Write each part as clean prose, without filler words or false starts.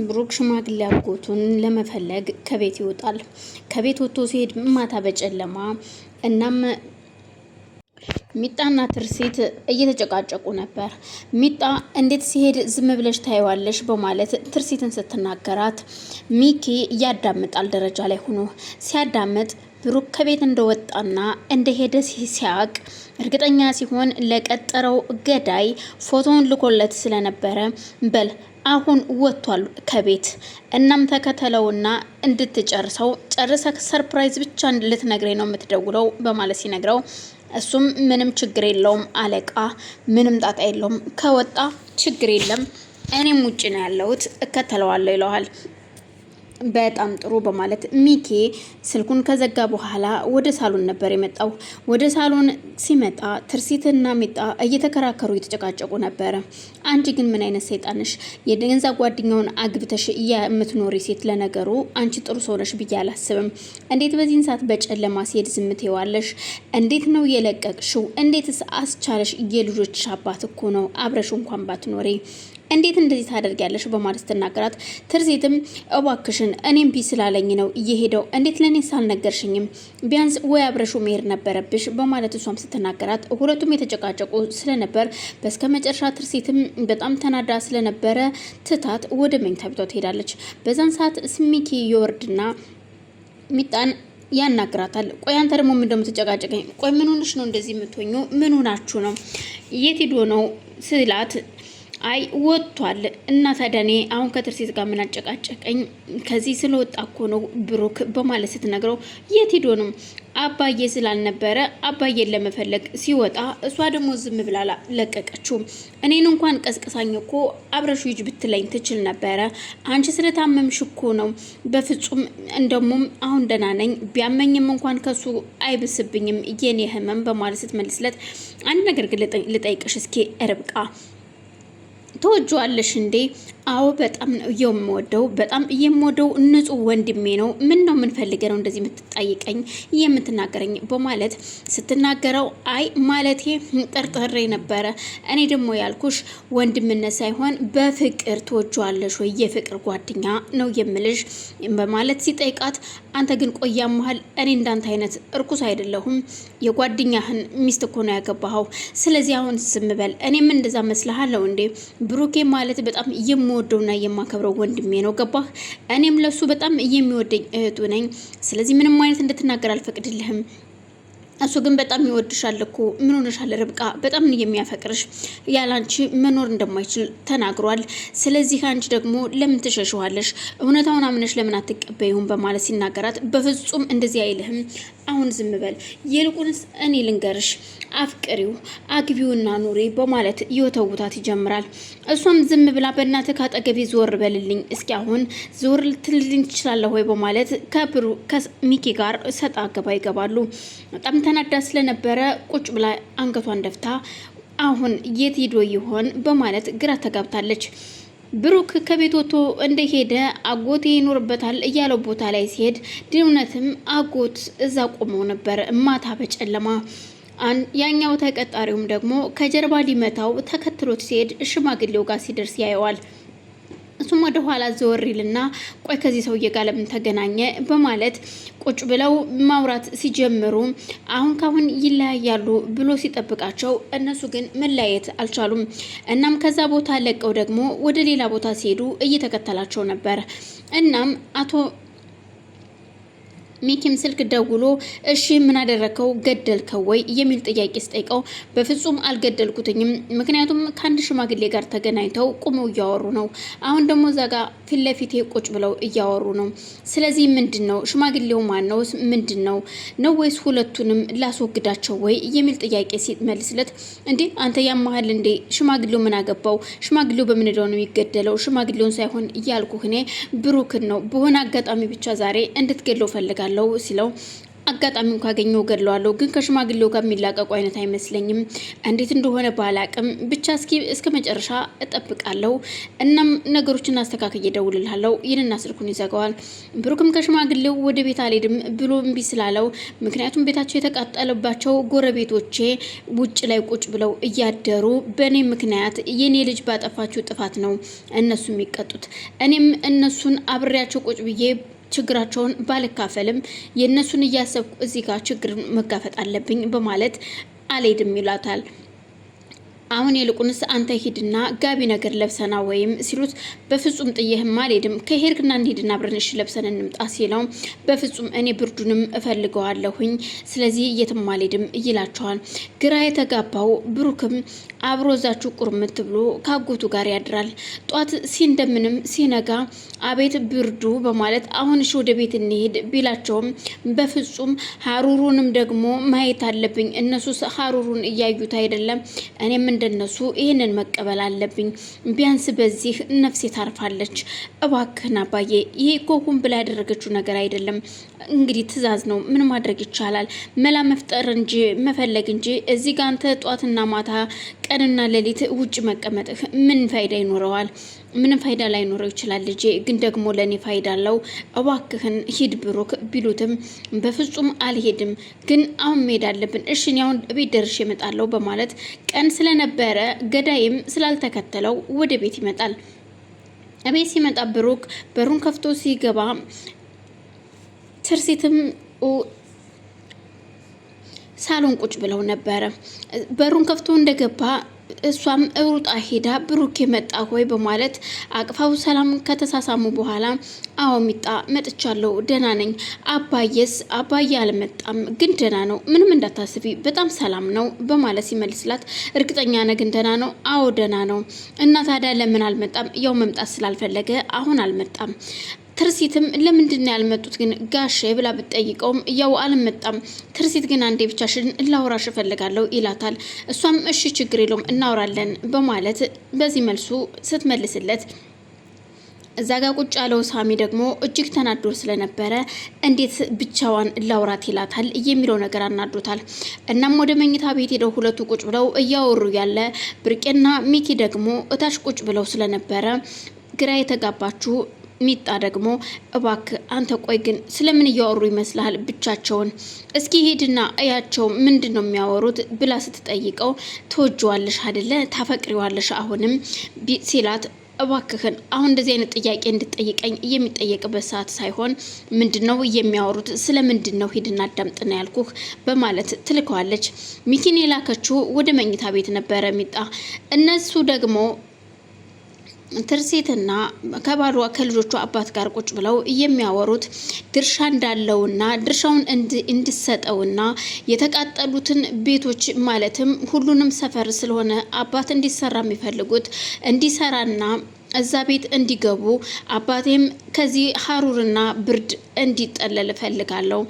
ብሩክ ሽማግሌ አጎቱን ለመፈለግ ከቤት ይወጣል። ከቤት ወጥቶ ሲሄድ ማታ በጨለማ እናም ሚጣና ትርሲት እየተጨቃጨቁ ነበር። ሚጣ እንዴት ሲሄድ ዝም ብለሽ ታየዋለሽ በማለት ትርሲትን ስትናገራት ሚኪ ያዳምጣል። ደረጃ ላይ ሆኖ ሲያዳምጥ ብሩክ ከቤት እንደወጣና እንደሄደ ሲያቅ እርግጠኛ ሲሆን ለቀጠረው ገዳይ ፎቶውን ልኮለት ስለነበረ በል አሁን ወጥቷል ከቤት እናም ተከተለውና እንድትጨርሰው ጨርሰ ሰርፕራይዝ ብቻ ልትነግረኝ ነው የምትደውለው በማለት ሲነግረው እሱም ምንም ችግር የለውም አለቃ፣ ምንም ጣጣ የለውም፣ ከወጣ ችግር የለም እኔም ውጭ ነው ያለሁት እከተለዋለሁ ይለዋል። በጣም ጥሩ በማለት ሚኪ ስልኩን ከዘጋ በኋላ ወደ ሳሎን ነበር የመጣው። ወደ ሳሎን ሲመጣ ትርሲትና ሚጣ እየተከራከሩ እየተጨቃጨቁ ነበረ። አንቺ ግን ምን አይነት ሰይጣን ነሽ? የገንዛ ጓደኛውን አግብተሽ የምትኖሪ ሴት፣ ለነገሩ አንቺ ጥሩ ሰው ነሽ ብዬ አላስብም። እንዴት በዚህን ሰዓት በጨለማ ሲሄድ ዝም ትይዋለሽ? እንዴት ነው የለቀቅሽው? እንዴትስ አስቻለሽ? የልጆችሽ አባት እኮ ነው፣ አብረሽ እንኳን ባትኖሪ እንዴት እንደዚህ ታደርጊያለሽ? በማለት ተናገራት። ትርሲትም እባክሽን እኔም ቢ ስላለኝ ነው እየሄደው፣ እንዴት ለኔ ሳልነገርሽኝም? ቢያንስ ወይ አብረሹ መሄድ ነበረብሽ በማለት እሷም ስትናገራት ሁለቱም የተጨቃጨቁ ስለነበር በስከመጨረሻ ትርሲትም በጣም ተናዳ ስለነበረ ትታት ወደ መኝታ ቤቷ ትሄዳለች። በዛን ሰዓት ስሚኪ ይወርድና ሚጣን ያናግራታል። ቆይ አንተ ደግሞ ምን እንደምትጨቃጨቀኝ? ቆይ ምን ሆነሽ ነው እንደዚህ የምትሆኙ? ምን ሆናችሁ ነው? የት ሄዶ ነው ስላት አይ ወጥቷል እና ታዲያ እኔ አሁን ከትርሲት ጋር ምን አጨቃጨቀኝ? ከዚህ ስለወጣ እኮ ነው ብሩክ በማለት ስትነግረው የት ሄዶ ነው? አባዬ ስላልነበረ አባዬን ለመፈለግ ሲወጣ እሷ ደግሞ ዝም ብላ ለቀቀችው። እኔን እንኳን ቀስቅሳኝ እኮ አብረሹ ሂጅ ብትለኝ ትችል ነበረ። አንቺ ስለታመምሽ እኮ ነው። በፍጹም እንደሞም አሁን ደህና ነኝ፣ ቢያመኝም እንኳን ከሱ አይብስብኝም የኔ ህመም በማለት ስትመልስለት አንድ ነገር ግን ልጠይቅሽ እስኪ ርብቃ ተወጇለሽ እንዴ? አዎ በጣም ነው የምወደው፣ በጣም የምወደው ንጹህ ወንድሜ ነው። ምን ነው ምን ፈልገህ ነው እንደዚህ የምትጠይቀኝ የምትናገረኝ? በማለት ስትናገረው አይ ማለቴ ጠርጥሬ ነበረ። እኔ ደግሞ ያልኩሽ ወንድምነት ሳይሆን በፍቅር ተወጇለሽ ወይ የፍቅር ጓደኛ ነው የምልሽ በማለት ሲጠይቃት አንተ ግን ቆያ መሀል እኔ እንዳንተ አይነት እርኩስ አይደለሁም። የጓደኛህን ሚስት እኮ ነው ያገባኸው። ስለዚህ አሁን ዝም በል። እኔም እንደዛ መስልሃለሁ እንዴ? ብሩኬ ማለት በጣም የምወደውና የማከብረው ወንድሜ ነው። ገባህ? እኔም ለሱ በጣም የሚወደኝ እህቱ ነኝ። ስለዚህ ምንም አይነት እንድትናገር አልፈቅድልህም። እሱ ግን በጣም ይወድሻል እኮ። ምን ሆነሻል ርብቃ? በጣም የሚያፈቅርሽ፣ ያላንቺ መኖር እንደማይችል ተናግሯል። ስለዚህ አንቺ ደግሞ ለምን ትሸሽዋለሽ? እውነታውን አምነሽ ለምን አትቀበይውም? በማለት ሲናገራት በፍጹም እንደዚህ አይልህም። አሁን ዝም በል። ይልቁንስ እኔ ልንገርሽ፣ አፍቅሪው፣ አግቢውና ኑሪ በማለት ይወተውታት ይጀምራል። እሷም ዝም ብላ በእናትህ ካጠገቤ ዞር በልልኝ፣ እስኪ አሁን ዞር ልትልልኝ ትችላለህ ወይ? በማለት ከሚኪ ጋር ሰጣ ገባ ይገባሉ። በጣም ተናዳ ስለነበረ ቁጭ ብላ አንገቷን ደፍታ አሁን የት ሄዶ ይሆን በማለት ግራ ተጋብታለች። ብሩክ ከቤት ወጥቶ እንደሄደ አጎቴ ይኖርበታል እያለው ቦታ ላይ ሲሄድ ድውነትም አጎት እዛ ቆመው ነበር ማታ በጨለማ። ያኛው ተቀጣሪውም ደግሞ ከጀርባ ሊመታው ተከትሎት ሲሄድ ሽማግሌው ጋር ሲደርስ ያየዋል። እሱም ወደ ኋላ ዘወር ይልና ቆይ ከዚህ ሰውዬ ጋር ለምን ተገናኘ በማለት ቁጭ ብለው ማውራት ሲጀምሩ አሁን ካሁን ይለያያሉ ብሎ ሲጠብቃቸው እነሱ ግን መለያየት አልቻሉም። እናም ከዛ ቦታ ለቀው ደግሞ ወደ ሌላ ቦታ ሲሄዱ እየተከተላቸው ነበር። እናም አቶ ሚኪም ስልክ ደውሎ እሺ ምን አደረከው? ገደልከው ወይ የሚል ጥያቄ ስጠይቀው በፍጹም አልገደልኩትኝም፣ ምክንያቱም ከአንድ ሽማግሌ ጋር ተገናኝተው ቁመው እያወሩ ነው። አሁን ደግሞ እዛ ጋር ፊት ለፊቴ ቁጭ ብለው እያወሩ ነው። ስለዚህ ምንድን ነው ሽማግሌው ማን ነው? ምንድን ነው ወይስ ሁለቱንም ላስወግዳቸው ወይ የሚል ጥያቄ ሲመልስለት እንዴ አንተ ያማሃል እንዴ? ሽማግሌው ምን አገባው? ሽማግሌው በምን ነው የሚገደለው? ሽማግሌውን ሳይሆን እያልኩህ እኔ ብሩክን ነው። በሆነ አጋጣሚ ብቻ ዛሬ እንድትገለው ፈልጋለሁ ሲለው አጋጣሚውን ካገኘው ገድለዋለሁ፣ ግን ከሽማግሌው ጋር የሚላቀቁ አይነት አይመስለኝም። እንዴት እንደሆነ ባላቅም ብቻ እስከ መጨረሻ እጠብቃለሁ። እናም ነገሮችን አስተካክዬ እደውልልሃለሁ። ይህንና ስልኩን ይዘጋዋል። ብሩክም ከሽማግሌው ወደ ቤት አልሄድም ብሎ እምቢ ስላለው፣ ምክንያቱም ቤታቸው የተቃጠለባቸው ጎረቤቶቼ ውጭ ላይ ቁጭ ብለው እያደሩ በእኔ ምክንያት የኔ ልጅ ባጠፋችው ጥፋት ነው እነሱ የሚቀጡት። እኔም እነሱን አብሬያቸው ቁጭ ብዬ ችግራቸውን ባልካፈልም የእነሱን እያሰብኩ እዚህ ጋር ችግር መጋፈጥ አለብኝ በማለት አልሄድም ይላታል። አሁን ይልቁንስ አንተ ሂድና ጋቢ ነገር ለብሰና ወይም ሲሉት በፍጹም ጥዬህም አልሄድም፣ ከሄድክና እንሂድና አብረን እሺ ለብሰን እንምጣ ሲለው በፍጹም እኔ ብርዱንም እፈልገዋለሁኝ፣ ስለዚህ የትም አልሄድም ይላቸዋል። ግራ የተጋባው ብሩክም አብሮ ዛችሁ ቁርምት ብሎ ካጎቱ ጋር ያድራል። ጧት እንደምንም ሲነጋ አቤት ብርዱ በማለት አሁን እሺ ወደ ቤት እንሄድ ቢላቸውም በፍጹም ሀሩሩንም ደግሞ ማየት አለብኝ፣ እነሱስ ሀሩሩን እያዩት አይደለም፣ እኔም እንደነሱ ይህንን መቀበል አለብኝ፣ ቢያንስ በዚህ ነፍሴ ታርፋለች። እባክህን አባዬ፣ ይሄ እኮ ሆን ብላ ያደረገችው ነገር አይደለም፣ እንግዲህ ትዕዛዝ ነው፣ ምን ማድረግ ይቻላል? መላ መፍጠር እንጂ መፈለግ እንጂ እዚህ ጋር አንተ ጧትና ማታ ቀንና ሌሊት ውጭ መቀመጥህ ምን ፋይዳ ይኖረዋል? ምንም ፋይዳ ላይኖረው ይችላል ልጄ፣ ግን ደግሞ ለኔ ፋይዳ አለው። እባክህን ሂድ ብሩክ ቢሉትም በፍጹም አልሄድም፣ ግን አሁን መሄድ አለብን። እሺ አሁን ቤት ደርሼ እመጣለሁ በማለት ቀን ስለነበረ ገዳይም ስላልተከተለው ወደ ቤት ይመጣል። ቤት ሲመጣ ብሩክ በሩን ከፍቶ ሲገባ ትርሲትም ሳሎን ቁጭ ብለው ነበረ። በሩን ከፍቶ እንደገባ እሷም ሩጣ ሄዳ ብሩክ የመጣ ሆይ በማለት አቅፋው ሰላም ከተሳሳሙ በኋላ አዎ ሚጣ መጥቻለሁ፣ ደህና ነኝ። አባዬስ? አባዬ አልመጣም፣ ግን ደህና ነው፣ ምንም እንዳታስቢ፣ በጣም ሰላም ነው በማለት ሲመልስላት እርግጠኛ ነህ ግን ደህና ነው? አዎ ደህና ነው። እና ታዲያ ለምን አልመጣም? ያው መምጣት ስላልፈለገ አሁን አልመጣም። ትርሲትም ለምንድን ነው ያልመጡት ግን ጋሼ ብላ ብትጠይቀውም ያው አልመጣም። ትርሲት ግን አንዴ ብቻሽን ላውራሽ እፈልጋለሁ ይላታል። እሷም እሺ ችግር የለውም እናወራለን በማለት በዚህ መልሱ ስትመልስለት እዛ ጋር ቁጭ ያለው ሳሚ ደግሞ እጅግ ተናዶ ስለነበረ እንዴት ብቻዋን ላውራት ይላታል የሚለው ነገር አናዶታል። እናም ወደ መኝታ ቤት ሄደው ሁለቱ ቁጭ ብለው እያወሩ ያለ ብርቄና ሚኪ ደግሞ እታች ቁጭ ብለው ስለነበረ ግራ የተጋባችሁ ሚጣ ደግሞ እባክ አንተ ቆይ ግን ስለምን እያወሩ ይመስልሃል ብቻቸውን? እስኪ ሄድና እያቸው ምንድን ነው የሚያወሩት ብላ ስትጠይቀው ትወጂዋለሽ አይደለ? ታፈቅሪዋለሽ አሁንም ሲላት እባክህን አሁን እንደዚህ አይነት ጥያቄ እንድጠይቀኝ የሚጠየቅበት ሰዓት ሳይሆን ምንድነው የሚያወሩት? ስለምንድነው? ሂድና አዳምጥና ያልኩህ በማለት ትልከዋለች። ሚኪን የላከችው ወደ መኝታ ቤት ነበረ ሚጣ። እነሱ ደግሞ ትርሲትና ከባሏ ከልጆቹ አባት ጋር ቁጭ ብለው የሚያወሩት ድርሻ እንዳለውና ድርሻውን እንዲሰጠውና የተቃጠሉትን ቤቶች ማለትም ሁሉንም ሰፈር ስለሆነ አባት እንዲሰራ የሚፈልጉት እንዲሰራና እዛ ቤት እንዲገቡ አባቴም ከዚህ ሀሩርና ብርድ እንዲጠለል እፈልጋለሁ።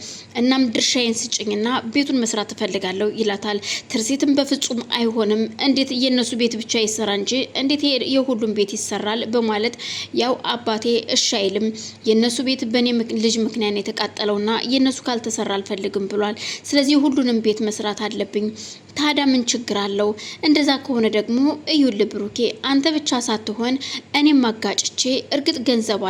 እናም ድርሻዬን ስጭኝና ቤቱን መስራት እፈልጋለሁ ይላታል። ትርሲትም በፍጹም አይሆንም፣ እንዴት የነሱ ቤት ብቻ ይሰራ እንጂ እንዴት የሁሉም ቤት ይሰራል በማለት ያው አባቴ እሺ አይልም፣ የነሱ ቤት በእኔ ልጅ ምክንያት የተቃጠለውና የነሱ ካልተሰራ አልፈልግም ብሏል። ስለዚህ ሁሉንም ቤት መስራት አለብኝ። ታዲያ ምን ችግር አለው? እንደዛ ከሆነ ደግሞ እዩል ብሩኬ፣ አንተ ብቻ ሳትሆን እኔም አጋጭቼ እርግጥ ገንዘብ